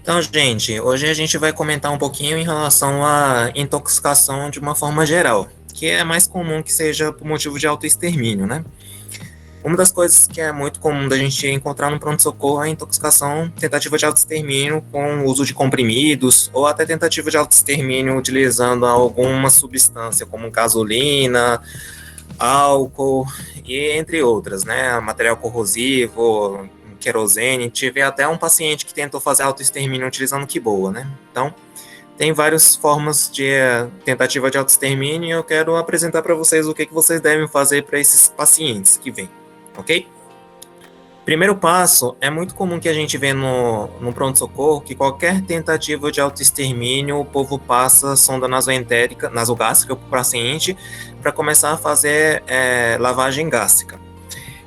Então, gente, hoje a gente vai comentar um pouquinho em relação à intoxicação de uma forma geral, que é mais comum que seja por motivo de autoextermínio, né? Uma das coisas que é muito comum da gente encontrar no pronto-socorro é a intoxicação, tentativa de autoextermínio com o uso de comprimidos, ou até tentativa de autoextermínio utilizando alguma substância, como gasolina, álcool e entre outras, né? Material corrosivo, querosene. Tive até um paciente que tentou fazer autoextermínio utilizando quiboa, né? Então, tem várias formas de tentativa de autoextermínio e eu quero apresentar para vocês o que vocês devem fazer para esses pacientes que vêm, ok? Primeiro passo, é muito comum que a gente vê no pronto-socorro que qualquer tentativa de autoextermínio, o povo passa sonda nasoentérica, nasogástrica para o paciente para começar a fazer lavagem gástrica.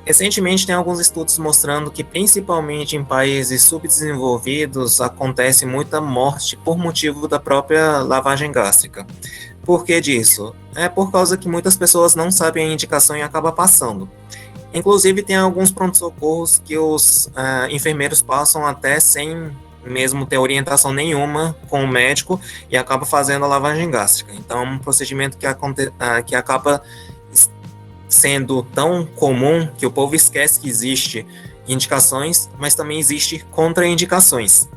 Recentemente, tem alguns estudos mostrando que, principalmente em países subdesenvolvidos, acontece muita morte por motivo da própria lavagem gástrica. Por que disso? É por causa que muitas pessoas não sabem a indicação e acabam passando. Inclusive, tem alguns pronto-socorros que os enfermeiros passam até sem mesmo ter orientação nenhuma com o médico e acaba fazendo a lavagem gástrica. Então, é um procedimento que acaba sendo tão comum que o povo esquece que existe indicações, mas também existe contraindicações.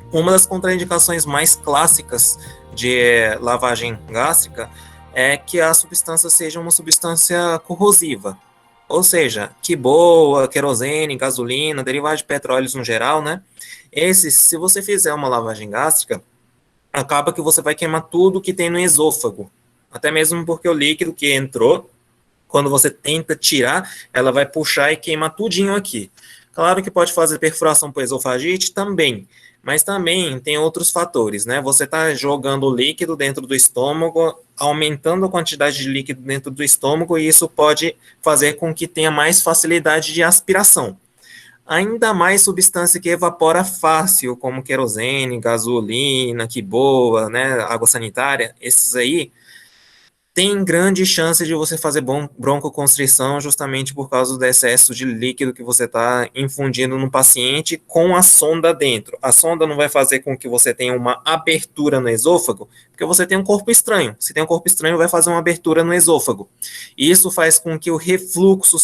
Uma das contraindicações mais clássicas de lavagem gástrica é que a substância seja uma substância corrosiva, ou seja, quiboa, querosene, gasolina, derivados de petróleos no geral, né? Esses, se você fizer uma lavagem gástrica, acaba que você vai queimar tudo que tem no esôfago, até mesmo porque o líquido que entrou, quando você tenta tirar, ela vai puxar e queimar tudinho aqui. Claro que pode fazer perfuração por esofagite também, mas também tem outros fatores, né? Você está jogando líquido dentro do estômago, aumentando a quantidade de líquido dentro do estômago, e isso pode fazer com que tenha mais facilidade de aspiração. Ainda mais substância que evapora fácil, como querosene, gasolina, que boa, né? Água sanitária, esses aí tem grande chance de você fazer broncoconstrição justamente por causa do excesso de líquido que você está infundindo no paciente com a sonda dentro. A sonda não vai fazer com que você tenha uma abertura no esôfago, porque você tem um corpo estranho. Se tem um corpo estranho, vai fazer uma abertura no esôfago. E isso faz com que o refluxo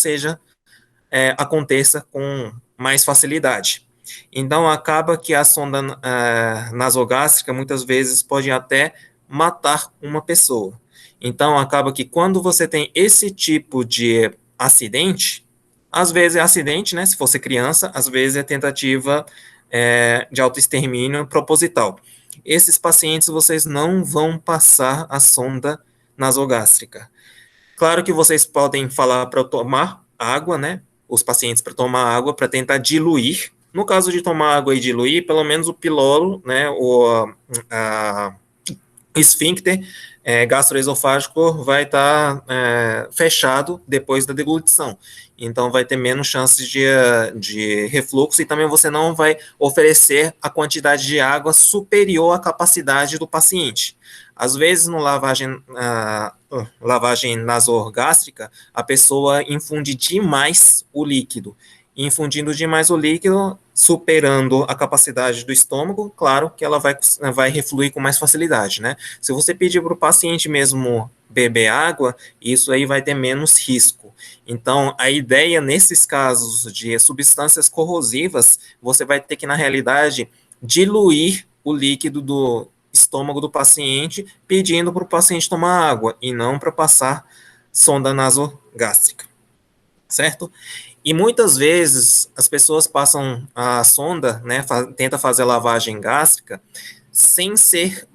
aconteça com mais facilidade. Então, acaba que a sonda nasogástrica muitas vezes pode até matar uma pessoa. Então, acaba que quando você tem esse tipo de acidente, às vezes é acidente, né? Se fosse criança, às vezes é tentativa de autoextermínio proposital. Esses pacientes, vocês não vão passar a sonda nasogástrica. Claro que vocês podem falar para tomar água, né? Os pacientes para tomar água para tentar diluir. No caso de tomar água e diluir, pelo menos o piloro, né? O esfíncter gastroesofágico vai estar fechado depois da deglutição. Então, vai ter menos chances de refluxo e também você não vai oferecer a quantidade de água superior à capacidade do paciente. Às vezes, no lavagem nasogástrica, a pessoa infunde demais o líquido. Infundindo demais o líquido, superando a capacidade do estômago, claro que ela vai refluir com mais facilidade, né? Se você pedir para o paciente mesmo beber água, isso aí vai ter menos risco. Então, a ideia nesses casos de substâncias corrosivas, você vai ter que, na realidade, diluir o líquido do estômago do paciente, pedindo para o paciente tomar água, e não para passar sonda nasogástrica, certo? E muitas vezes as pessoas passam a sonda, né, tenta fazer a lavagem gástrica sem ser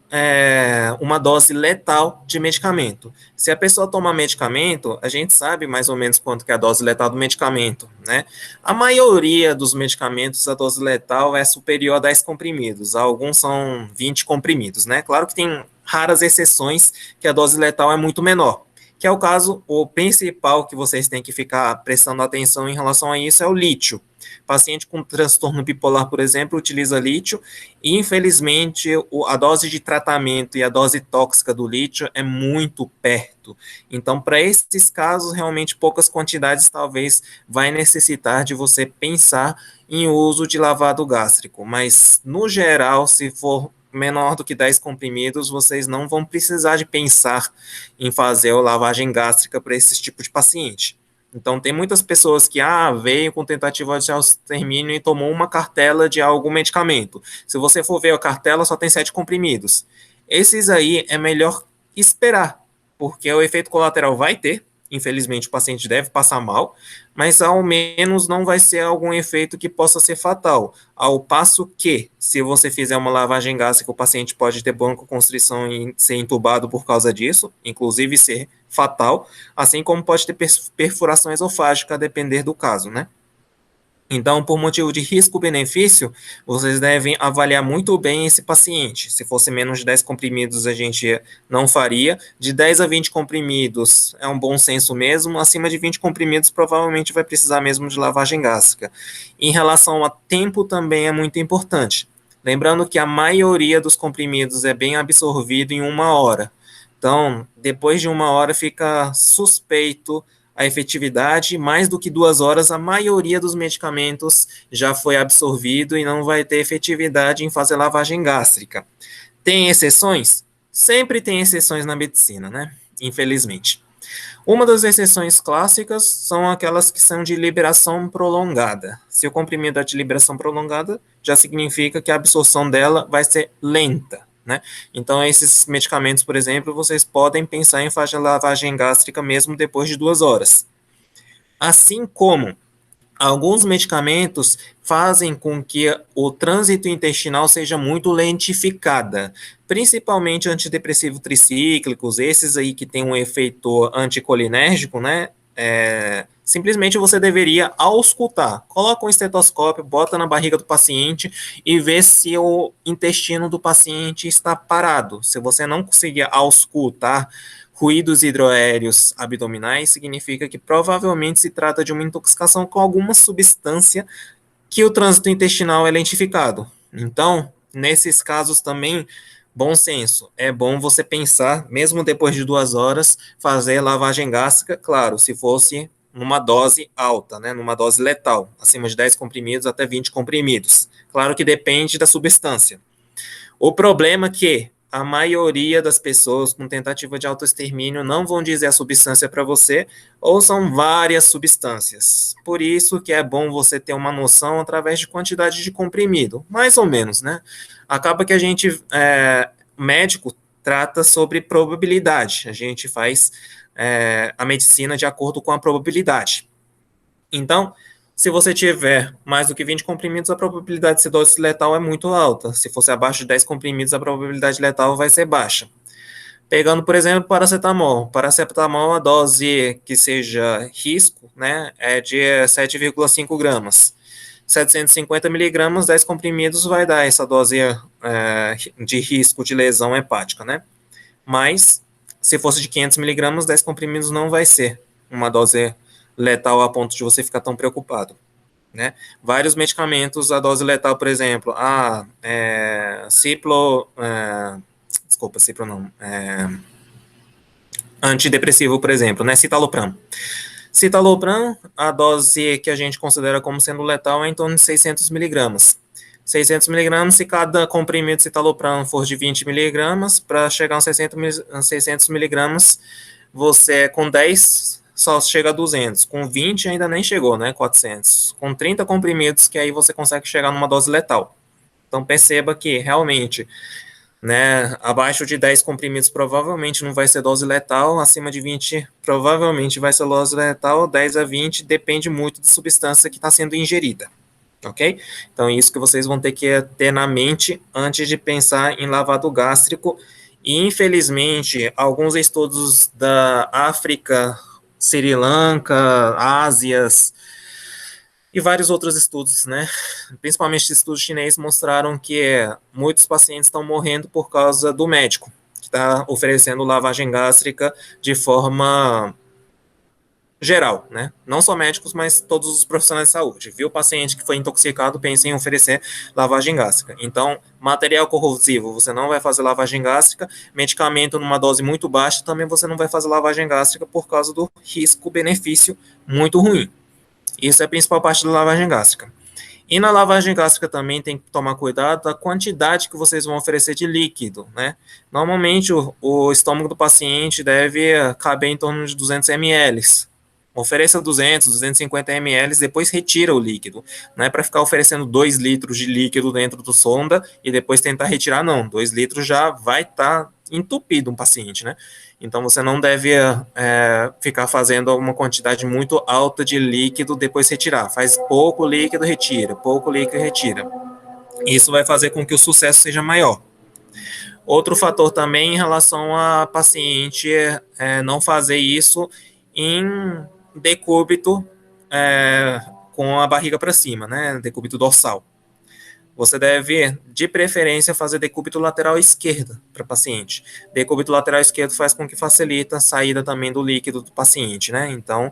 uma dose letal de medicamento. Se a pessoa toma medicamento, a gente sabe mais ou menos quanto que é a dose letal do medicamento, né? A maioria dos medicamentos, a dose letal é superior a 10 comprimidos, alguns são 20 comprimidos, né? Claro que tem raras exceções que a dose letal é muito menor. que é o caso, o principal que vocês têm que ficar prestando atenção em relação a isso é o lítio. Paciente com transtorno bipolar, por exemplo, utiliza lítio e, infelizmente, a dose de tratamento e a dose tóxica do lítio é muito perto. Então, para esses casos, realmente poucas quantidades talvez vai necessitar de você pensar em uso de lavado gástrico, mas, no geral, se for menor do que 10 comprimidos, vocês não vão precisar de pensar em fazer a lavagem gástrica para esse tipo de paciente. Então, tem muitas pessoas que, veio com tentativa de autoextermínio e tomou uma cartela de algum medicamento. Se você for ver a cartela, só tem 7 comprimidos. Esses aí é melhor esperar, porque o efeito colateral vai ter, infelizmente o paciente deve passar mal, mas ao menos não vai ser algum efeito que possa ser fatal. Ao passo que, se você fizer uma lavagem gástrica, o paciente pode ter broncoconstrição e ser entubado por causa disso, inclusive ser fatal, assim como pode ter perfuração esofágica, a depender do caso, né? Então, por motivo de risco-benefício, vocês devem avaliar muito bem esse paciente. Se fosse menos de 10 comprimidos, a gente não faria. De 10 a 20 comprimidos é um bom senso mesmo. Acima de 20 comprimidos, provavelmente vai precisar mesmo de lavagem gástrica. Em relação a tempo, também é muito importante. Lembrando que a maioria dos comprimidos é bem absorvido em 1 hora. Então, depois de 1 hora, fica suspeito a efetividade, mais do que 2 horas, a maioria dos medicamentos já foi absorvido e não vai ter efetividade em fazer lavagem gástrica. Tem exceções? Sempre tem exceções na medicina, né? Infelizmente. Uma das exceções clássicas são aquelas que são de liberação prolongada. Se o comprimido é de liberação prolongada, já significa que a absorção dela vai ser lenta, né? Então, esses medicamentos, por exemplo, vocês podem pensar em fazer lavagem gástrica mesmo depois de 2 horas. Assim como alguns medicamentos fazem com que o trânsito intestinal seja muito lentificada, principalmente antidepressivo tricíclicos, esses aí que têm um efeito anticolinérgico, né? Simplesmente você deveria auscultar. Coloca um estetoscópio, bota na barriga do paciente e vê se o intestino do paciente está parado. Se você não conseguir auscultar ruídos hidroaéreos abdominais, significa que provavelmente se trata de uma intoxicação com alguma substância que o trânsito intestinal é lentificado. Então, nesses casos também, bom senso, é bom você pensar, mesmo depois de 2 horas, fazer lavagem gástrica, claro, se fosse numa dose alta, né, numa dose letal, acima de 10 comprimidos até 20 comprimidos. Claro que depende da substância. O problema é que a maioria das pessoas com tentativa de autoextermínio não vão dizer a substância para você, ou são várias substâncias. Por isso que é bom você ter uma noção através de quantidade de comprimido, mais ou menos, né? Acaba que a gente, médico, trata sobre probabilidade. A gente faz a medicina de acordo com a probabilidade. Então, se você tiver mais do que 20 comprimidos, a probabilidade de ser dose letal é muito alta. Se fosse abaixo de 10 comprimidos, a probabilidade letal vai ser baixa. Pegando, por exemplo, paracetamol. Paracetamol, a dose que seja risco, né, é de 7,5 gramas. 750 miligramas, 10 comprimidos vai dar essa dose de risco de lesão hepática, né? Mas, se fosse de 500 miligramas, 10 comprimidos não vai ser uma dose letal a ponto de você ficar tão preocupado, né? Vários medicamentos, a dose letal, por exemplo, antidepressivo, por exemplo, né? Citalopram. Citalopram, a dose que a gente considera como sendo letal é em torno de 600 miligramas. 600 miligramas, se cada comprimido de citalopram for de 20 miligramas, para chegar a 600 miligramas, você com 10 só chega a 200. Com 20 ainda nem chegou, né? 400. Com 30 comprimidos, que aí você consegue chegar numa dose letal. Então perceba que realmente, né, abaixo de 10 comprimidos provavelmente não vai ser dose letal, acima de 20 provavelmente vai ser dose letal, 10 a 20 depende muito da substância que está sendo ingerida, ok? Então isso que vocês vão ter que ter na mente antes de pensar em lavado gástrico. E infelizmente alguns estudos da África, Sri Lanka, Ásias e vários outros estudos, né, principalmente estudos chineses, mostraram que muitos pacientes estão morrendo por causa do médico, que está oferecendo lavagem gástrica de forma geral, né? Não só médicos, mas todos os profissionais de saúde. Viu o paciente que foi intoxicado, pensa em oferecer lavagem gástrica. Então, material corrosivo, você não vai fazer lavagem gástrica. Medicamento numa dose muito baixa, também você não vai fazer lavagem gástrica por causa do risco-benefício muito ruim. Isso é a principal parte da lavagem gástrica. E na lavagem gástrica também tem que tomar cuidado da quantidade que vocês vão oferecer de líquido, né? Normalmente o estômago do paciente deve caber em torno de 200 ml. Ofereça 200, 250 ml, depois retira o líquido. Não é para ficar oferecendo 2 litros de líquido dentro do sonda e depois tentar retirar, não. 2 litros já vai estar entupido um paciente, né? Então você não deve ficar fazendo uma quantidade muito alta de líquido depois retirar. Faz pouco líquido, retira, pouco líquido, retira. Isso vai fazer com que o sucesso seja maior. Outro fator também em relação a paciente não fazer isso em decúbito com a barriga para cima, né? Decúbito dorsal. Você deve, de preferência, fazer decúbito lateral esquerda para o paciente. Decúbito lateral esquerdo faz com que facilita a saída também do líquido do paciente, né? Então,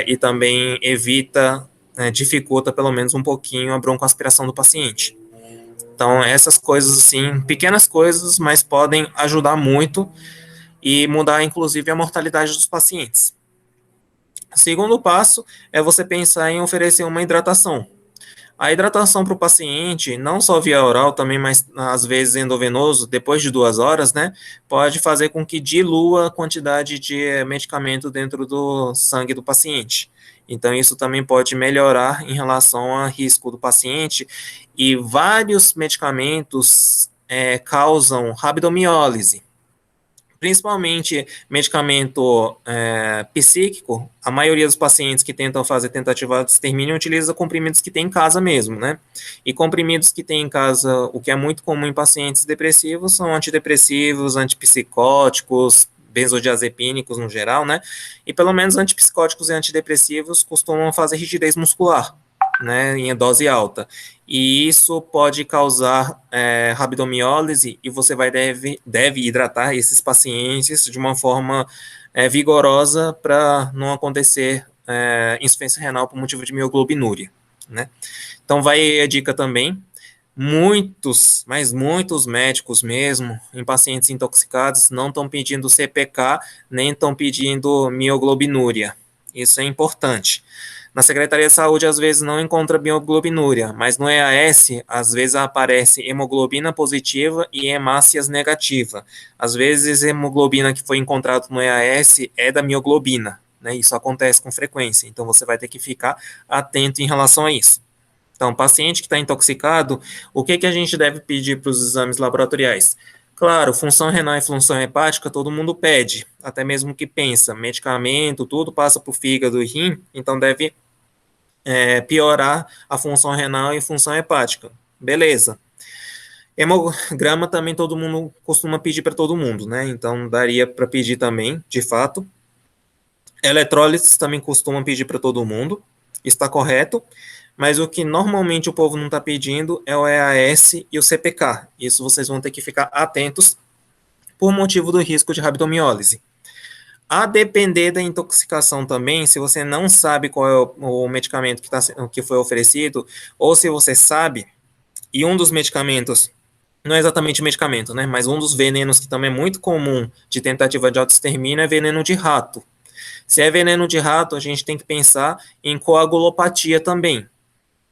e também evita, dificulta pelo menos um pouquinho a broncoaspiração do paciente. Então, essas coisas, assim, pequenas coisas, mas podem ajudar muito e mudar, inclusive, a mortalidade dos pacientes. Segundo passo é você pensar em oferecer uma hidratação. A hidratação para o paciente, não só via oral também, mas às vezes endovenoso, depois de 2 horas, né, pode fazer com que dilua a quantidade de medicamento dentro do sangue do paciente. Então, isso também pode melhorar em relação ao risco do paciente. E vários medicamentos causam rabdomiólise. Principalmente medicamento psíquico, a maioria dos pacientes que tentam fazer tentativa de extermínio utiliza comprimidos que tem em casa mesmo, né? E comprimidos que tem em casa, o que é muito comum em pacientes depressivos, são antidepressivos, antipsicóticos, benzodiazepínicos no geral, né? E pelo menos antipsicóticos e antidepressivos costumam fazer rigidez muscular, né, em dose alta. E isso pode causar rabdomiólise e você deve hidratar esses pacientes de uma forma vigorosa para não acontecer insuficiência renal por motivo de mioglobinúria, né? Então vai a dica também, muitos, mas muitos médicos mesmo, em pacientes intoxicados, não estão pedindo CPK, nem estão pedindo mioglobinúria. Isso é importante. Na Secretaria de Saúde, às vezes, não encontra bioglobinúria, mas no EAS, às vezes, aparece hemoglobina positiva e hemácias negativa. Às vezes, a hemoglobina que foi encontrada no EAS é da mioglobina, né? Isso acontece com frequência, então você vai ter que ficar atento em relação a isso. Então, paciente que está intoxicado, o que a gente deve pedir para os exames laboratoriais? Claro, função renal e função hepática todo mundo pede, até mesmo que pensa, medicamento, tudo passa para o fígado e rim, então deve piorar a função renal e função hepática. Beleza. Hemograma também todo mundo costuma pedir para todo mundo, né? Então daria para pedir também, de fato. Eletrólises também costumam pedir para todo mundo, está correto. Mas o que normalmente o povo não está pedindo é o EAS e o CPK. Isso vocês vão ter que ficar atentos por motivo do risco de rabdomiólise. A depender da intoxicação também, se você não sabe qual é o medicamento que foi oferecido, ou se você sabe, e um dos medicamentos, não é exatamente medicamento, né, mas um dos venenos que também é muito comum de tentativa de autoextermínio é veneno de rato. Se é veneno de rato, a gente tem que pensar em coagulopatia também.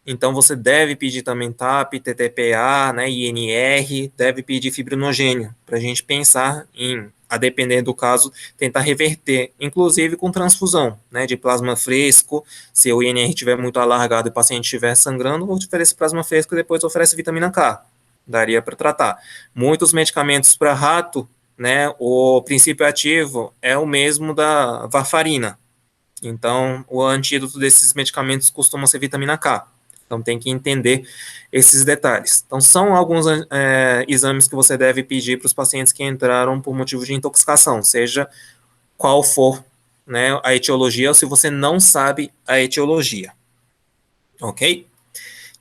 Então, você deve pedir também TAP, TTPA, né, INR, deve pedir fibrinogênio, para a gente pensar em, a depender do caso, tentar reverter, inclusive com transfusão, né, de plasma fresco. Se o INR estiver muito alargado e o paciente estiver sangrando, oferece plasma fresco e depois oferece vitamina K. Daria para tratar. Muitos medicamentos para rato, né, o princípio ativo é o mesmo da varfarina. Então, o antídoto desses medicamentos costuma ser vitamina K. Então, tem que entender esses detalhes. Então, são alguns exames que você deve pedir para os pacientes que entraram por motivo de intoxicação, seja qual for, né, a etiologia, ou se você não sabe a etiologia. Ok?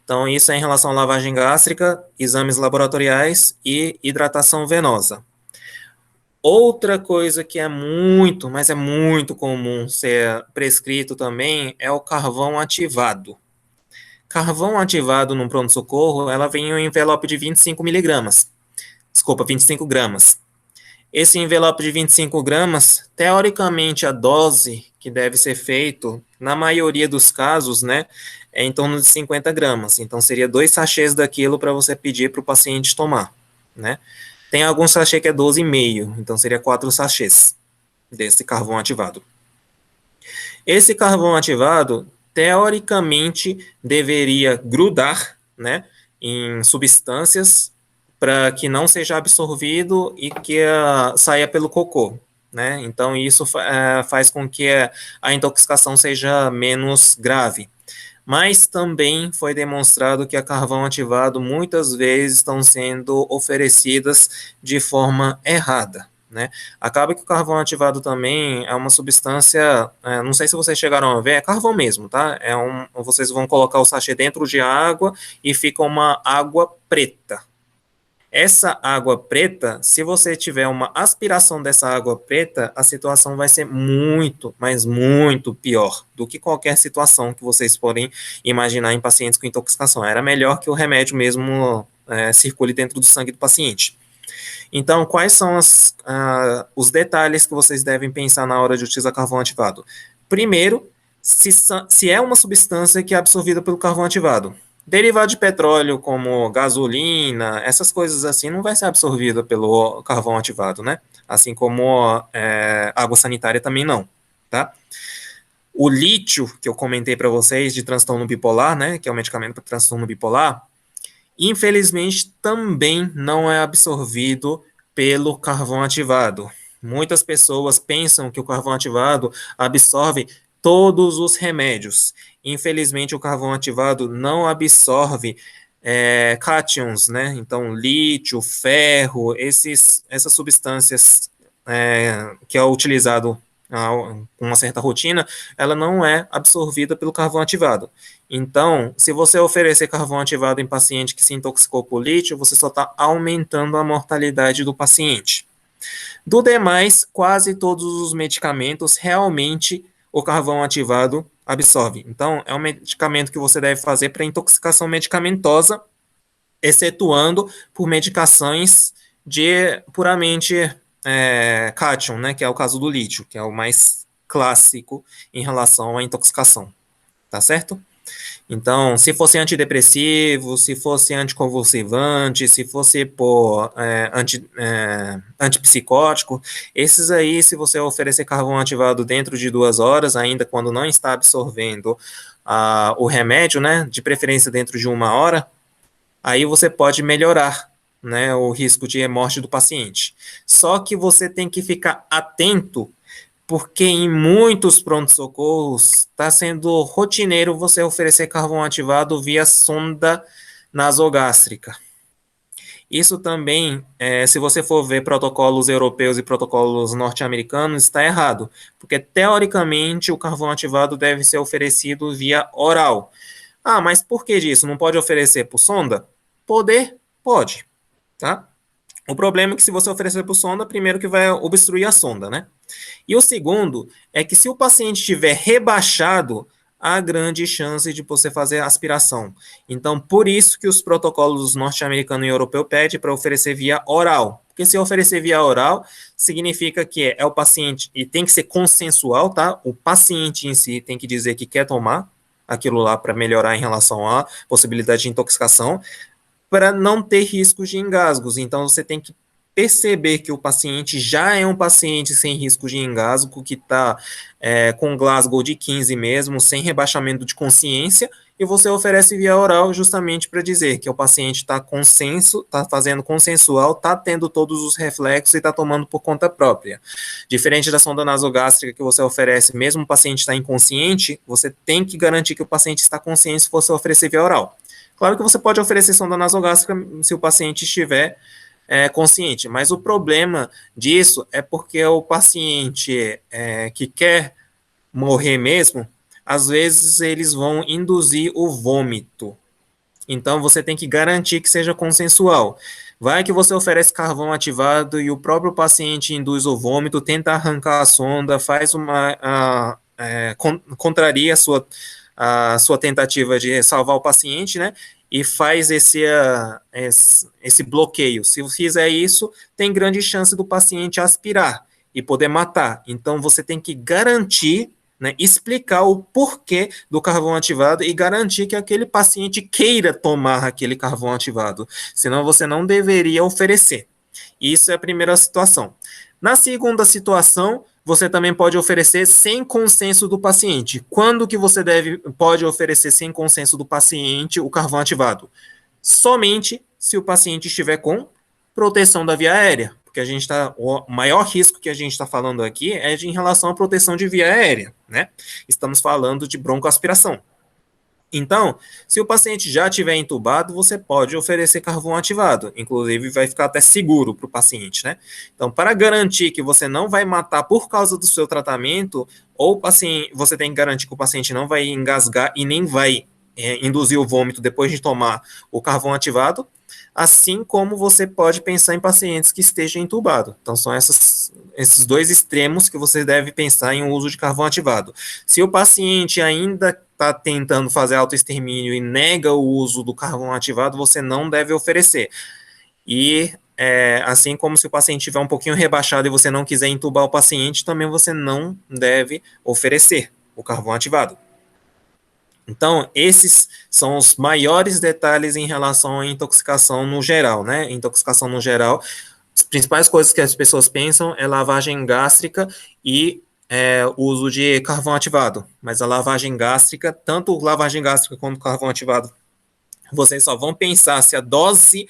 Então, isso é em relação à lavagem gástrica, exames laboratoriais e hidratação venosa. Outra coisa que é muito, mas é muito comum ser prescrito também é o carvão ativado. Carvão ativado num pronto-socorro, ela vem em um envelope de 25 miligramas. Desculpa, 25 gramas. Esse envelope de 25 gramas, teoricamente, a dose que deve ser feito, na maioria dos casos, né, é em torno de 50 gramas. Então, seria 2 sachês daquilo para você pedir para o paciente tomar, né? Tem algum sachê que é 12,5, então seria 4 sachês desse carvão ativado. Esse carvão ativado, teoricamente, deveria grudar, né, em substâncias para que não seja absorvido e que saia pelo cocô, né? Então isso faz com que a intoxicação seja menos grave. Mas também foi demonstrado que a carvão ativado muitas vezes estão sendo oferecidas de forma errada, né? Acaba que o carvão ativado também é uma substância, não sei se vocês chegaram a ver, é carvão mesmo, tá? Vocês vão colocar o sachê dentro de água e fica uma água preta. Essa água preta, se você tiver uma aspiração dessa água preta, a situação vai ser muito, mas muito pior do que qualquer situação que vocês forem imaginar em pacientes com intoxicação. Era melhor que o remédio mesmo circule dentro do sangue do paciente. Então, quais são os detalhes que vocês devem pensar na hora de utilizar carvão ativado? Primeiro, se é uma substância que é absorvida pelo carvão ativado. Derivado de petróleo, como gasolina, essas coisas assim, não vai ser absorvida pelo carvão ativado, né? Assim como água sanitária também não, tá? O lítio, que eu comentei para vocês, de transtorno bipolar, né? Que é o medicamento para transtorno bipolar, infelizmente também não é absorvido pelo carvão ativado. Muitas pessoas pensam que o carvão ativado absorve todos os remédios. Infelizmente, o carvão ativado não absorve cátions, né? Então, lítio, ferro, essas substâncias que é utilizado com uma certa rotina, ela não é absorvida pelo carvão ativado. Então, se você oferecer carvão ativado em paciente que se intoxicou por lítio, você só está aumentando a mortalidade do paciente. Do demais, quase todos os medicamentos, realmente, o carvão ativado absorve. Então, é um medicamento que você deve fazer para intoxicação medicamentosa, excetuando por medicações de puramente cátion, né, que é o caso do lítio, que é o mais clássico em relação à intoxicação, tá certo? Então, se fosse antidepressivo, se fosse anticonvulsivante, se fosse antipsicótico, esses aí, se você oferecer carvão ativado dentro de 2 horas, ainda quando não está absorvendo o remédio, né, de preferência dentro de 1 hora, aí você pode melhorar, né, o risco de morte do paciente. Só que você tem que ficar atento, porque em muitos pronto-socorros está sendo rotineiro você oferecer carvão ativado via sonda nasogástrica. Isso também, se você for ver protocolos europeus e protocolos norte-americanos, está errado, porque teoricamente o carvão ativado deve ser oferecido via oral. Ah, mas por que disso? Não pode oferecer por sonda? Pode, tá? O problema é que se você oferecer por sonda, primeiro que vai obstruir a sonda, né? E o segundo é que se o paciente estiver rebaixado, há grande chance de você fazer aspiração. Então, por isso que os protocolos norte-americano e europeu pedem para oferecer via oral. Porque se oferecer via oral, significa que é o paciente, e tem que ser consensual, tá? O paciente em si tem que dizer que quer tomar aquilo lá para melhorar em relação à possibilidade de intoxicação, para não ter riscos de engasgos. Então, você tem que perceber que o paciente já é um paciente sem risco de engasgo, que está com Glasgow de 15 mesmo, sem rebaixamento de consciência, e você oferece via oral justamente para dizer que o paciente está fazendo consensual, está tendo todos os reflexos e está tomando por conta própria. Diferente da sonda nasogástrica que você oferece, mesmo o paciente está inconsciente, você tem que garantir que o paciente está consciente se você oferecer via oral. Claro que você pode oferecer sonda nasogástrica se o paciente estiver consciente, mas o problema disso é porque o paciente que quer morrer mesmo, às vezes eles vão induzir o vômito. Então, você tem que garantir que seja consensual. Vai que você oferece carvão ativado e o próprio paciente induz o vômito, tenta arrancar a sonda, faz contraria a sua tentativa de salvar o paciente, né? E faz esse bloqueio. Se fizer isso, tem grande chance do paciente aspirar e poder matar. Então, você tem que garantir, né, explicar o porquê do carvão ativado e garantir que aquele paciente queira tomar aquele carvão ativado. Senão, você não deveria oferecer. Isso é a primeira situação. Na segunda situação, você também pode oferecer sem consenso do paciente. Quando que você pode oferecer sem consenso do paciente o carvão ativado? Somente se o paciente estiver com proteção da via aérea, porque o maior risco que a gente está falando aqui é em relação à proteção de via aérea, né? Estamos falando de broncoaspiração. Então, se o paciente já estiver entubado, você pode oferecer carvão ativado, inclusive vai ficar até seguro para o paciente, né? Então, para garantir que você não vai matar por causa do seu tratamento, ou você tem que garantir que o paciente não vai engasgar e nem vai induzir o vômito depois de tomar o carvão ativado, assim como você pode pensar em pacientes que estejam entubados. Então, são esses dois extremos que você deve pensar em uso de carvão ativado. Se o paciente ainda está tentando fazer autoextermínio e nega o uso do carvão ativado, você não deve oferecer. E assim como se o paciente estiver um pouquinho rebaixado e você não quiser entubar o paciente, também você não deve oferecer o carvão ativado. Então, esses são os maiores detalhes em relação à intoxicação no geral, né? Intoxicação no geral, as principais coisas que as pessoas pensam é lavagem gástrica e uso de carvão ativado. Mas a lavagem gástrica, tanto lavagem gástrica quanto carvão ativado, vocês só vão pensar se a dose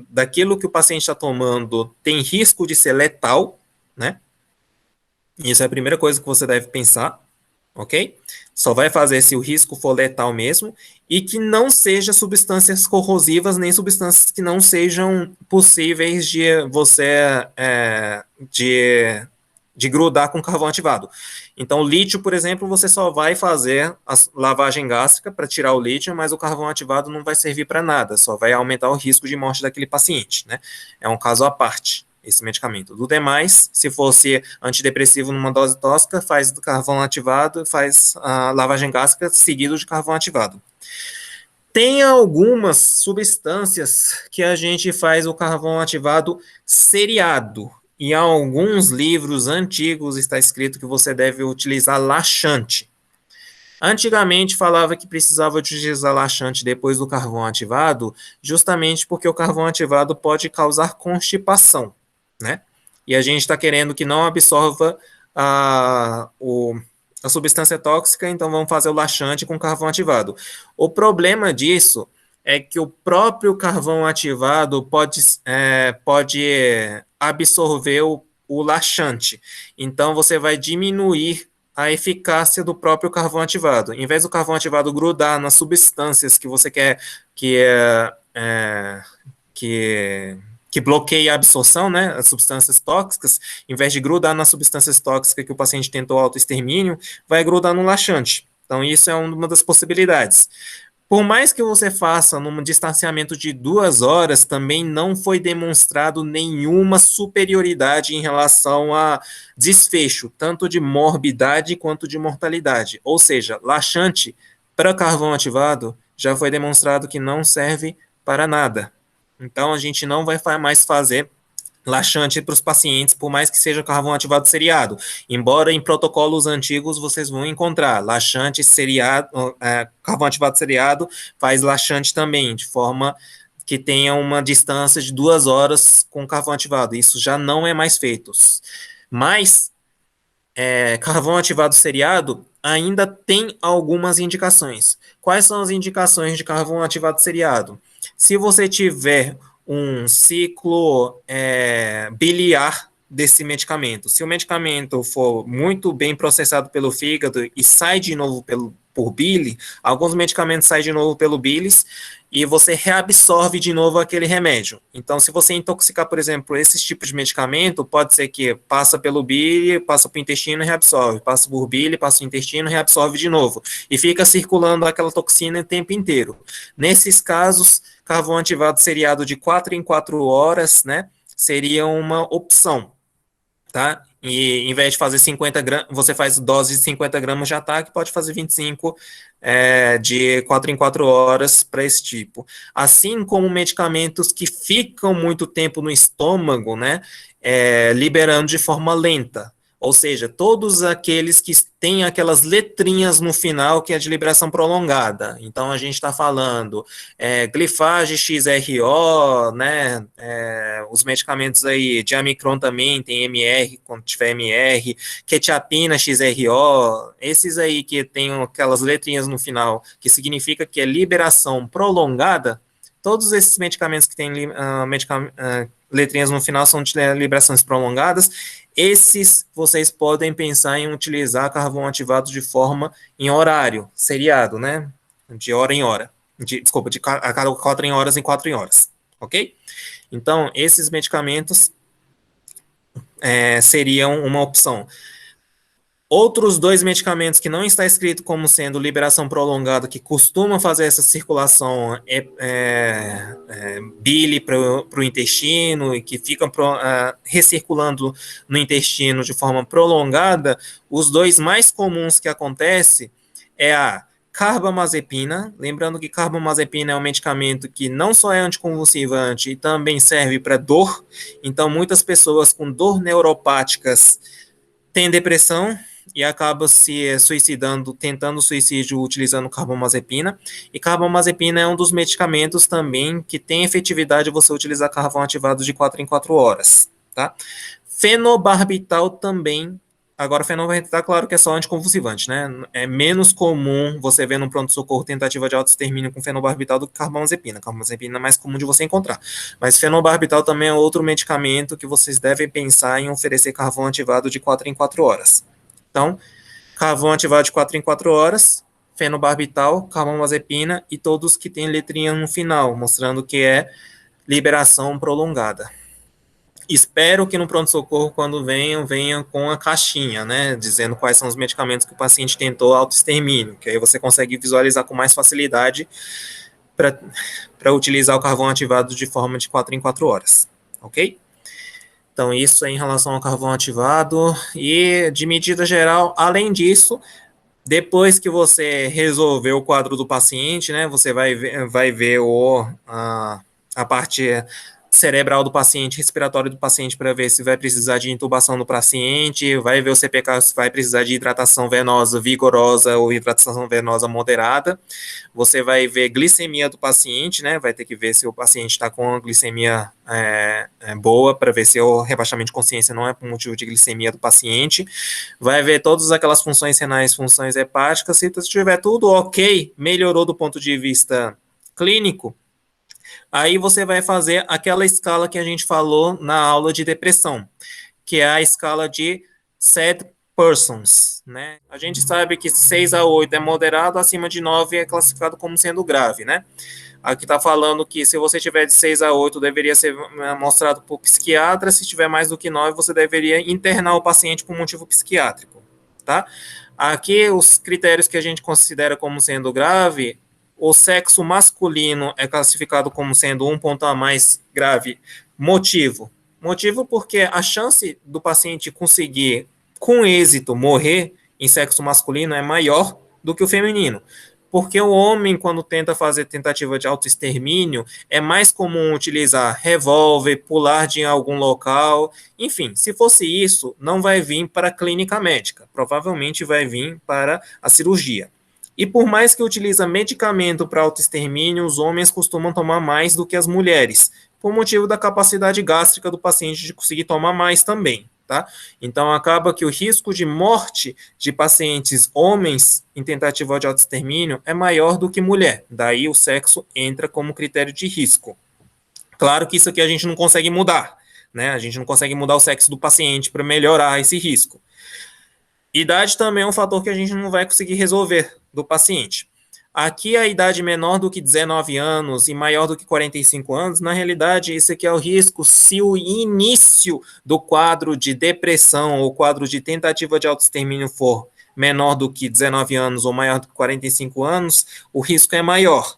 daquilo que o paciente está tomando tem risco de ser letal, né? Isso é a primeira coisa que você deve pensar. Ok? Só vai fazer se o risco for letal mesmo e que não seja substâncias corrosivas nem substâncias que não sejam possíveis de você de grudar com carvão ativado. Então, lítio, por exemplo, você só vai fazer a lavagem gástrica para tirar o lítio, mas o carvão ativado não vai servir para nada, só vai aumentar o risco de morte daquele paciente, né? É um caso à parte esse medicamento. Do demais, se fosse antidepressivo numa dose tóxica, faz do carvão ativado, faz a lavagem gástrica seguido de carvão ativado. Tem algumas substâncias que a gente faz o carvão ativado seriado. Em alguns livros antigos está escrito que você deve utilizar laxante. Antigamente falava que precisava utilizar laxante depois do carvão ativado, justamente porque o carvão ativado pode causar constipação, né? E a gente está querendo que não absorva a substância tóxica, então vamos fazer o laxante com carvão ativado. O problema disso é que o próprio carvão ativado pode absorver o laxante. Então, você vai diminuir a eficácia do próprio carvão ativado. Em vez do carvão ativado grudar nas substâncias que você quer que bloqueie a absorção, né, as substâncias tóxicas, em vez de grudar nas substâncias tóxicas que o paciente tentou autoextermínio, vai grudar no laxante. Então, isso é uma das possibilidades. Por mais que você faça num distanciamento de 2 horas, também não foi demonstrado nenhuma superioridade em relação a desfecho, tanto de morbidade quanto de mortalidade. Ou seja, laxante para carvão ativado já foi demonstrado que não serve para nada. Então, a gente não vai mais fazer laxante para os pacientes, por mais que seja carvão ativado seriado. Embora em protocolos antigos vocês vão encontrar laxante seriado, carvão ativado seriado faz laxante também, de forma que tenha uma distância de 2 horas com carvão ativado. Isso já não é mais feito. Mas carvão ativado seriado ainda tem algumas indicações. Quais são as indicações de carvão ativado seriado? Se você tiver um ciclo biliar desse medicamento, se o medicamento for muito bem processado pelo fígado e sai de novo por bile, alguns medicamentos saem de novo pelo bilis e você reabsorve de novo aquele remédio. Então, se você intoxicar, por exemplo, esses tipos de medicamento, pode ser que passa pelo bile, passa para o intestino e reabsorve, passa por bile, passa para o intestino e reabsorve de novo. E fica circulando aquela toxina o tempo inteiro. Nesses casos, carvão ativado seriado de 4 em 4 horas, né, seria uma opção, tá? E em vez de fazer 50 gramas, você faz dose de 50 gramas de ataque, pode fazer 25 de 4 em 4 horas para esse tipo. Assim como medicamentos que ficam muito tempo no estômago, né, liberando de forma lenta. Ou seja, todos aqueles que têm aquelas letrinhas no final que é de liberação prolongada. Então, a gente está falando glifage XRO, né, os medicamentos aí, Diamicron também tem MR, quando tiver MR, quetiapina XRO, esses aí que tem aquelas letrinhas no final, que significa que é liberação prolongada, todos esses medicamentos que têm letrinhas no final são de liberações prolongadas. Esses vocês podem pensar em utilizar carvão ativado de forma em horário, seriado, né? De hora em hora. Desculpa, a cada 4 em horas em 4 em horas. Ok? Então, esses medicamentos seriam uma opção. Outros 2 medicamentos que não está escrito como sendo liberação prolongada, que costumam fazer essa circulação bile para o intestino e que ficam recirculando no intestino de forma prolongada, os 2 mais comuns que acontece é a carbamazepina. Lembrando que carbamazepina é um medicamento que não só é anticonvulsivante e também serve para dor. Então, muitas pessoas com dor neuropáticas têm depressão e acaba se suicidando, tentando suicídio utilizando carbamazepina. E carbamazepina é um dos medicamentos também que tem efetividade você utilizar carvão ativado de 4 em 4 horas, tá? Fenobarbital também. Agora, fenobarbital, claro que é só anticonvulsivante, né? É menos comum você ver no pronto-socorro tentativa de autoextermínio com fenobarbital do que carbamazepina. Carbamazepina é mais comum de você encontrar. Mas fenobarbital também é outro medicamento que vocês devem pensar em oferecer carvão ativado de 4 em 4 horas. Então, carvão ativado de 4 em 4 horas, fenobarbital, carbamazepina e todos que têm letrinha no final, mostrando que é liberação prolongada. Espero que no pronto-socorro, quando venham com a caixinha, né, dizendo quais são os medicamentos que o paciente tentou autoextermínio, que aí você consegue visualizar com mais facilidade para utilizar o carvão ativado de forma de 4 em 4 horas, ok? Então, isso é em relação ao carvão ativado. E, de medida geral, além disso, depois que você resolver o quadro do paciente, né, você vai ver a parte cerebral do paciente, respiratório do paciente, para ver se vai precisar de intubação do paciente, vai ver o CPK se vai precisar de hidratação venosa vigorosa ou hidratação venosa moderada. Você vai ver glicemia do paciente, né, vai ter que ver se o paciente está com a glicemia boa, para ver se o rebaixamento de consciência não é por motivo de glicemia do paciente. Vai ver todas aquelas funções renais, funções hepáticas. Se tiver tudo ok, melhorou do ponto de vista clínico, aí você vai fazer aquela escala que a gente falou na aula de depressão, que é a escala de SAD persons, né? A gente sabe que 6 a 8 é moderado, acima de 9 é classificado como sendo grave, né? Aqui está falando que se você tiver de 6 a 8, deveria ser mostrado por psiquiatra, se tiver mais do que 9, você deveria internar o paciente por motivo psiquiátrico, tá? Aqui, os critérios que a gente considera como sendo grave, o sexo masculino é classificado como sendo um ponto a mais grave. Motivo porque a chance do paciente conseguir, com êxito, morrer em sexo masculino é maior do que o feminino. Porque o homem, quando tenta fazer tentativa de autoextermínio, é mais comum utilizar revólver, pular de algum local. Enfim, se fosse isso, não vai vir para a clínica médica. Provavelmente vai vir para a cirurgia. E por mais que utiliza medicamento para autoextermínio, os homens costumam tomar mais do que as mulheres, por motivo da capacidade gástrica do paciente de conseguir tomar mais também, tá? Então, acaba que o risco de morte de pacientes homens em tentativa de autoextermínio é maior do que mulher. Daí o sexo entra como critério de risco. Claro que isso aqui a gente não consegue mudar, né? A gente não consegue mudar o sexo do paciente para melhorar esse risco. Idade também é um fator que a gente não vai conseguir resolver do paciente. Aqui, a idade menor do que 19 anos e maior do que 45 anos, na realidade, esse aqui é o risco se o início do quadro de depressão ou quadro de tentativa de autoextermínio for menor do que 19 anos ou maior do que 45 anos, o risco é maior.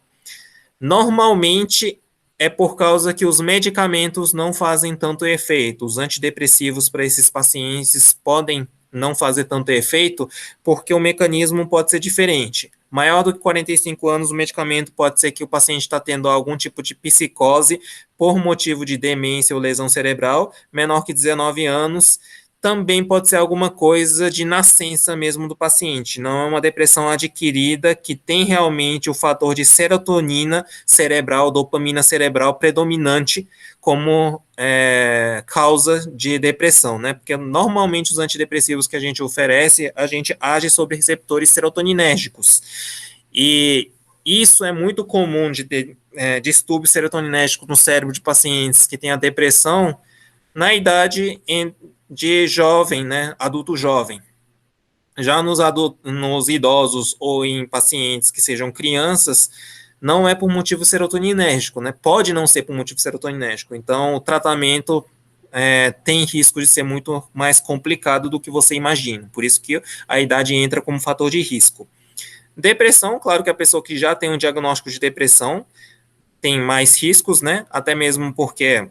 Normalmente, é por causa que os medicamentos não fazem tanto efeito. Os antidepressivos para esses pacientes podem não fazer tanto efeito, porque o mecanismo pode ser diferente. Maior do que 45 anos, o medicamento pode ser que o paciente está tendo algum tipo de psicose por motivo de demência ou lesão cerebral. Menor que 19 anos, também pode ser alguma coisa de nascença mesmo do paciente. Não é uma depressão adquirida que tem realmente o fator de serotonina cerebral, dopamina cerebral predominante como causa de depressão, né? Porque normalmente os antidepressivos que a gente oferece, a gente age sobre receptores serotoninérgicos. E isso é muito comum de ter distúrbios serotoninérgicos no cérebro de pacientes que têm a depressão na idade de jovem, né, adulto jovem. Já nos idosos ou em pacientes que sejam crianças, não é por motivo serotoninérgico, né? Pode não ser por motivo serotoninérgico. Então, o tratamento tem risco de ser muito mais complicado do que você imagina. Por isso que a idade entra como fator de risco. Depressão, claro que a pessoa que já tem um diagnóstico de depressão tem mais riscos, né? Até mesmo porque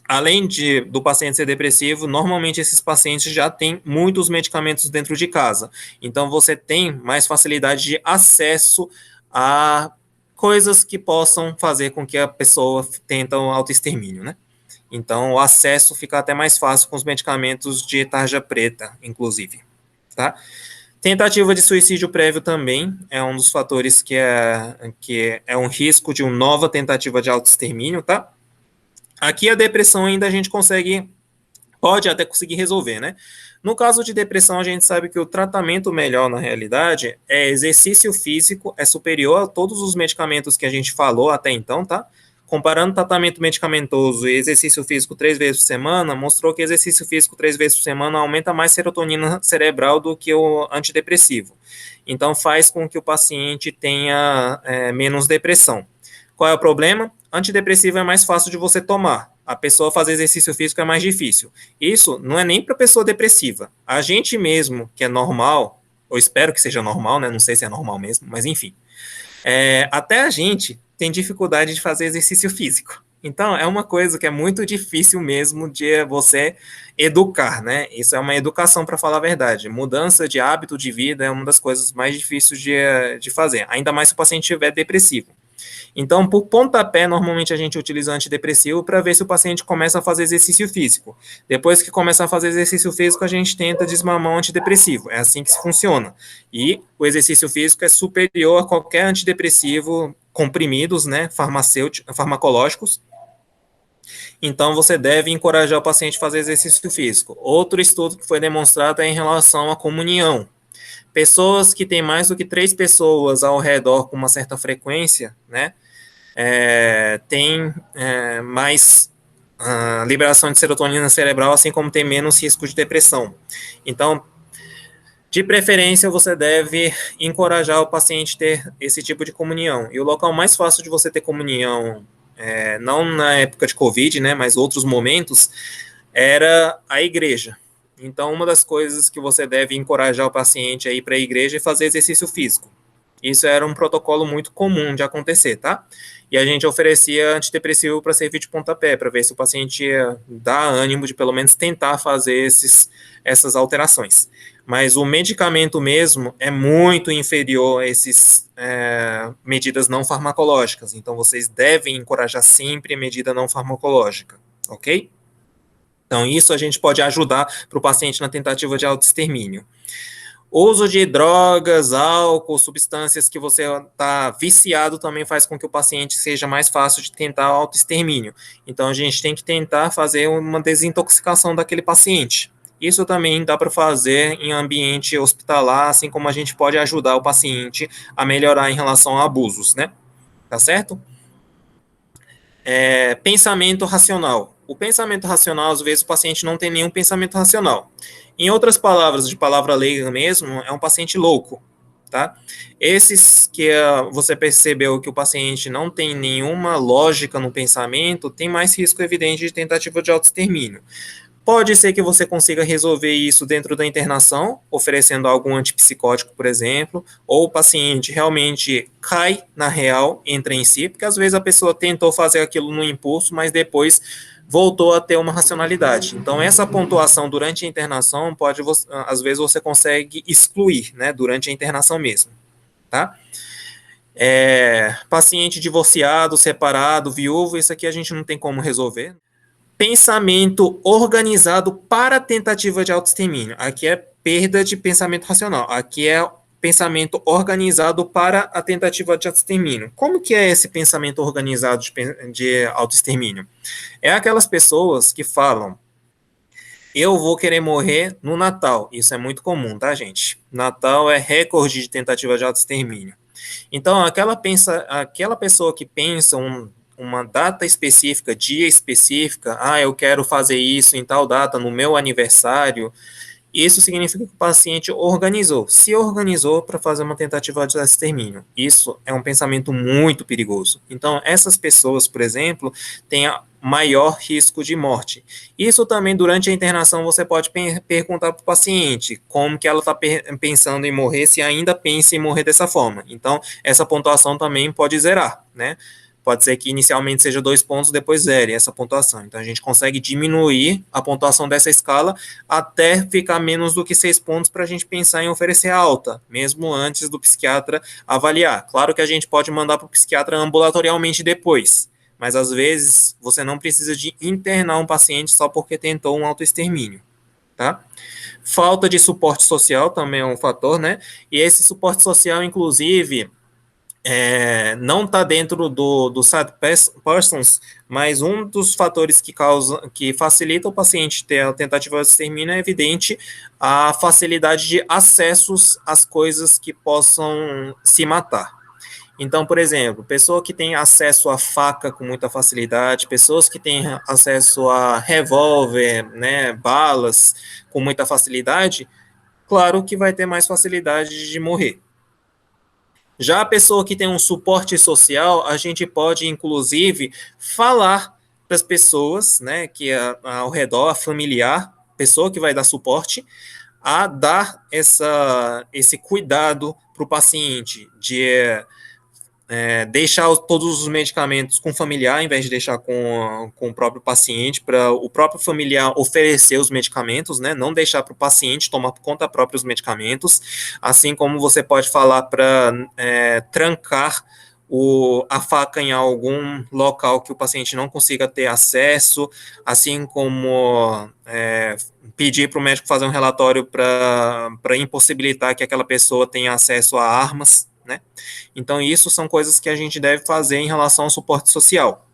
além do paciente ser depressivo, normalmente esses pacientes já têm muitos medicamentos dentro de casa. Então, você tem mais facilidade de acesso a coisas que possam fazer com que a pessoa tente o autoextermínio, né? Então, o acesso fica até mais fácil com os medicamentos de tarja preta, inclusive, tá? Tentativa de suicídio prévio também é um dos fatores que é um risco de uma nova tentativa de autoextermínio, tá? Aqui a depressão ainda a gente pode até conseguir resolver, né? No caso de depressão, a gente sabe que o tratamento melhor, na realidade, é exercício físico, é superior a todos os medicamentos que a gente falou até então, tá? Comparando tratamento medicamentoso e exercício físico 3 vezes por semana, mostrou que exercício físico 3 vezes por semana aumenta mais serotonina cerebral do que o antidepressivo. Então, faz com que o paciente tenha menos depressão. Qual é o problema? Antidepressivo é mais fácil de você tomar. A pessoa fazer exercício físico é mais difícil. Isso não é nem para pessoa depressiva. A gente mesmo, que é normal, ou espero que seja normal, né? Não sei se é normal mesmo, mas enfim. Até a gente tem dificuldade de fazer exercício físico. Então, é uma coisa que é muito difícil mesmo de você educar, né? Isso é uma educação, para falar a verdade. Mudança de hábito de vida é uma das coisas mais difíceis de fazer, ainda mais se o paciente estiver depressivo. Então, por pontapé, normalmente a gente utiliza antidepressivo para ver se o paciente começa a fazer exercício físico. Depois que começar a fazer exercício físico, a gente tenta desmamar o antidepressivo. É assim que funciona. E o exercício físico é superior a qualquer antidepressivo comprimidos, né, farmacológicos. Então, você deve encorajar o paciente a fazer exercício físico. Outro estudo que foi demonstrado é em relação à comunhão. Pessoas que têm mais do que 3 pessoas ao redor com uma certa frequência, né, tem mais liberação de serotonina cerebral, assim como tem menos risco de depressão. Então, de preferência, você deve encorajar o paciente a ter esse tipo de comunhão. E o local mais fácil de você ter comunhão, não na época de Covid, né, mas outros momentos, era a igreja. Então, uma das coisas que você deve encorajar o paciente a ir para a igreja é fazer exercício físico. Isso era um protocolo muito comum de acontecer, tá? E a gente oferecia antidepressivo para servir de pontapé, para ver se o paciente ia dar ânimo de pelo menos tentar fazer essas alterações. Mas o medicamento mesmo é muito inferior a essas medidas não farmacológicas. Então, vocês devem encorajar sempre a medida não farmacológica, ok? Então, isso a gente pode ajudar para o paciente na tentativa de autoextermínio. Uso de drogas, álcool, substâncias que você está viciado também faz com que o paciente seja mais fácil de tentar autoextermínio. Então, a gente tem que tentar fazer uma desintoxicação daquele paciente. Isso também dá para fazer em ambiente hospitalar, assim como a gente pode ajudar o paciente a melhorar em relação a abusos, né? Tá certo? Pensamento racional. O pensamento racional, às vezes, o paciente não tem nenhum pensamento racional. Em outras palavras, de palavra leiga mesmo, é um paciente louco. tá? Esses que você percebeu que o paciente não tem nenhuma lógica no pensamento, tem mais risco evidente de tentativa de autoextermínio. Pode ser que você consiga resolver isso dentro da internação, oferecendo algum antipsicótico, por exemplo, ou o paciente realmente cai na real, entra em si, porque às vezes a pessoa tentou fazer aquilo no impulso, mas depois voltou a ter uma racionalidade. Então, essa pontuação durante a internação pode, às vezes, você consegue excluir, né, durante a internação mesmo, tá? Paciente divorciado, separado, viúvo, isso aqui a gente não tem como resolver. Pensamento organizado para tentativa de autoextermínio. Aqui é perda de pensamento racional. Aqui é pensamento organizado para a tentativa de autoextermínio. Como que é esse pensamento organizado de autoextermínio? É aquelas pessoas que falam: eu vou querer morrer no Natal. Isso é muito comum, tá, gente? Natal é recorde de tentativa de autoextermínio. Então, aquela pessoa que pensa uma data específica, dia específica, eu quero fazer isso em tal data, no meu aniversário, isso significa que o paciente se organizou para fazer uma tentativa de extermínio. Isso é um pensamento muito perigoso. Então, essas pessoas, por exemplo, têm maior risco de morte. Isso também, durante a internação, você pode perguntar para o paciente como que ela está pensando em morrer, se ainda pensa em morrer dessa forma. Então, essa pontuação também pode zerar, né? Pode ser que inicialmente seja 2 pontos, depois zere essa pontuação. Então, a gente consegue diminuir a pontuação dessa escala até ficar menos do que 6 pontos para a gente pensar em oferecer alta, mesmo antes do psiquiatra avaliar. Claro que a gente pode mandar para o psiquiatra ambulatorialmente depois, mas às vezes você não precisa de internar um paciente só porque tentou um autoextermínio, tá? Falta de suporte social também é um fator, né? E esse suporte social, inclusive, não está dentro do sad persons, mas um dos fatores que facilita o paciente ter a tentativa de extermínio é evidente a facilidade de acessos às coisas que possam se matar. Então, por exemplo, pessoa que tem acesso a faca com muita facilidade, pessoas que têm acesso a revólver, né, balas com muita facilidade, claro que vai ter mais facilidade de morrer. Já a pessoa que tem um suporte social, a gente pode, inclusive, falar para as pessoas, né, que é ao redor, a familiar, pessoa que vai dar suporte, a dar esse cuidado para o paciente, de deixar todos os medicamentos com o familiar, ao invés de deixar com o próprio paciente, para o próprio familiar oferecer os medicamentos, né, não deixar para o paciente tomar por conta própria os medicamentos, assim como você pode falar para trancar a faca em algum local que o paciente não consiga ter acesso, assim como pedir para o médico fazer um relatório para impossibilitar que aquela pessoa tenha acesso a armas, né? Então, isso são coisas que a gente deve fazer em relação ao suporte social.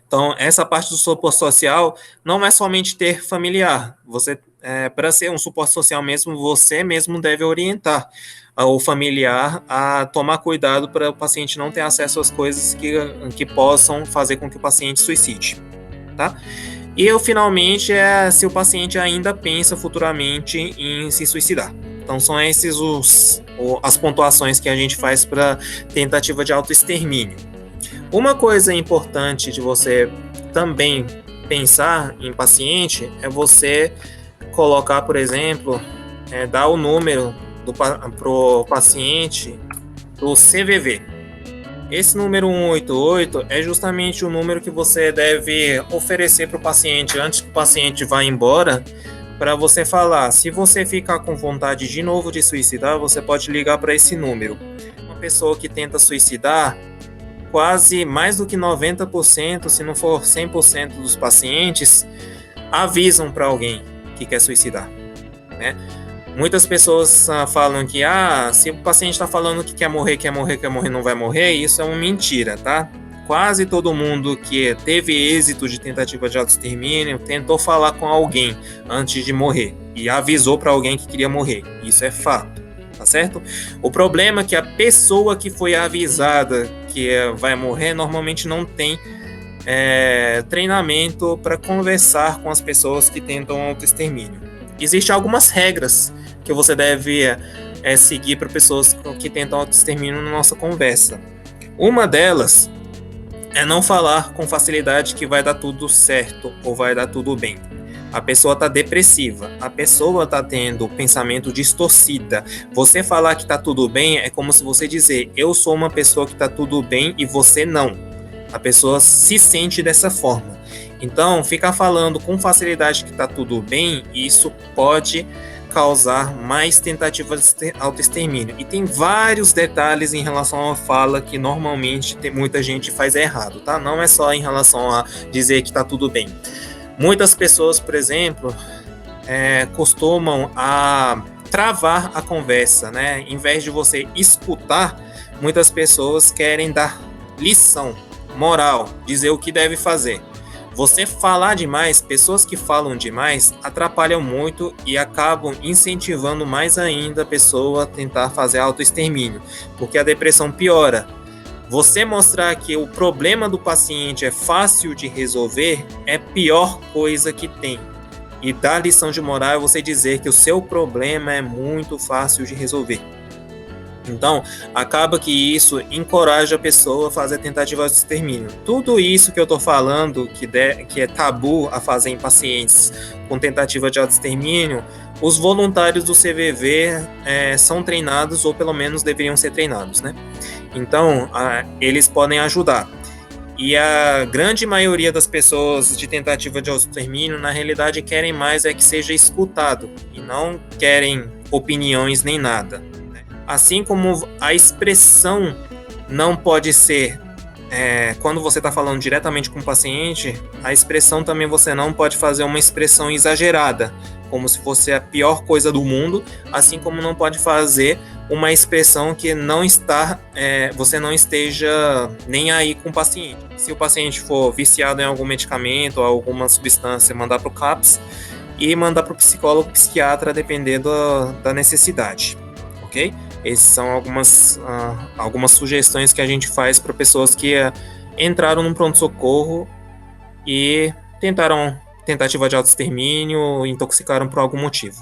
Então, essa parte do suporte social não é somente ter familiar. Para ser um suporte social mesmo, você mesmo deve orientar o familiar a tomar cuidado para o paciente não ter acesso às coisas que possam fazer com que o paciente suicide, tá? E, finalmente, se o paciente ainda pensa futuramente em se suicidar. Então, são esses as pontuações que a gente faz para tentativa de autoextermínio. Uma coisa importante de você também pensar em paciente é você colocar, por exemplo, dar o número para o paciente do CVV. Esse número 188 é justamente o número que você deve oferecer para o paciente antes que o paciente vá embora, para você falar: se você ficar com vontade de novo de suicidar, você pode ligar para esse número. Uma pessoa que tenta suicidar, quase mais do que 90%, se não for 100% dos pacientes, avisam para alguém que quer suicidar, né? Muitas pessoas falam que se o paciente está falando que quer morrer, não vai morrer, isso é uma mentira, tá? Quase todo mundo que teve êxito de tentativa de autoextermínio tentou falar com alguém antes de morrer e avisou para alguém que queria morrer. Isso é fato, tá certo? O problema é que a pessoa que foi avisada que vai morrer normalmente não tem treinamento para conversar com as pessoas que tentam autoextermínio. Existem algumas regras que você deve seguir para pessoas que tentam autoextermínio na nossa conversa. Uma delas é não falar com facilidade que vai dar tudo certo ou vai dar tudo bem. A pessoa está depressiva, a pessoa está tendo pensamento distorcida. Você falar que está tudo bem é como se você dizer, eu sou uma pessoa que está tudo bem e você não. A pessoa se sente dessa forma. Então, ficar falando com facilidade que está tudo bem, isso pode causar mais tentativas de autoextermínio. E tem vários detalhes em relação à fala que normalmente muita gente faz errado, tá? Não é só em relação a dizer que está tudo bem. Muitas pessoas, por exemplo, costumam a travar a conversa, né? Em vez de você escutar, muitas pessoas querem dar lição, moral, dizer o que deve fazer. Você falar demais, pessoas que falam demais, atrapalham muito e acabam incentivando mais ainda a pessoa a tentar fazer autoextermínio, porque a depressão piora. Você mostrar que o problema do paciente é fácil de resolver é a pior coisa que tem. E dar lição de moral é você dizer que o seu problema é muito fácil de resolver. Então, acaba que isso encoraja a pessoa a fazer tentativa de extermínio. Tudo isso que eu estou falando, que é tabu a fazer em pacientes com tentativa de extermínio, os voluntários do CVV são treinados, ou pelo menos deveriam ser treinados, né? Então, eles podem ajudar. E a grande maioria das pessoas de tentativa de extermínio, na realidade, querem mais que seja escutado, e não querem opiniões nem nada. Assim como a expressão não pode ser, quando você está falando diretamente com o paciente, a expressão também você não pode fazer uma expressão exagerada, como se fosse a pior coisa do mundo, assim como não pode fazer uma expressão que você não esteja nem aí com o paciente. Se o paciente for viciado em algum medicamento ou alguma substância, mandar para o CAPS e mandar para o psicólogo, psiquiatra, dependendo da necessidade, ok? Essas são algumas sugestões que a gente faz para pessoas que entraram num pronto-socorro e tentaram tentativa de autoextermínio, intoxicaram por algum motivo.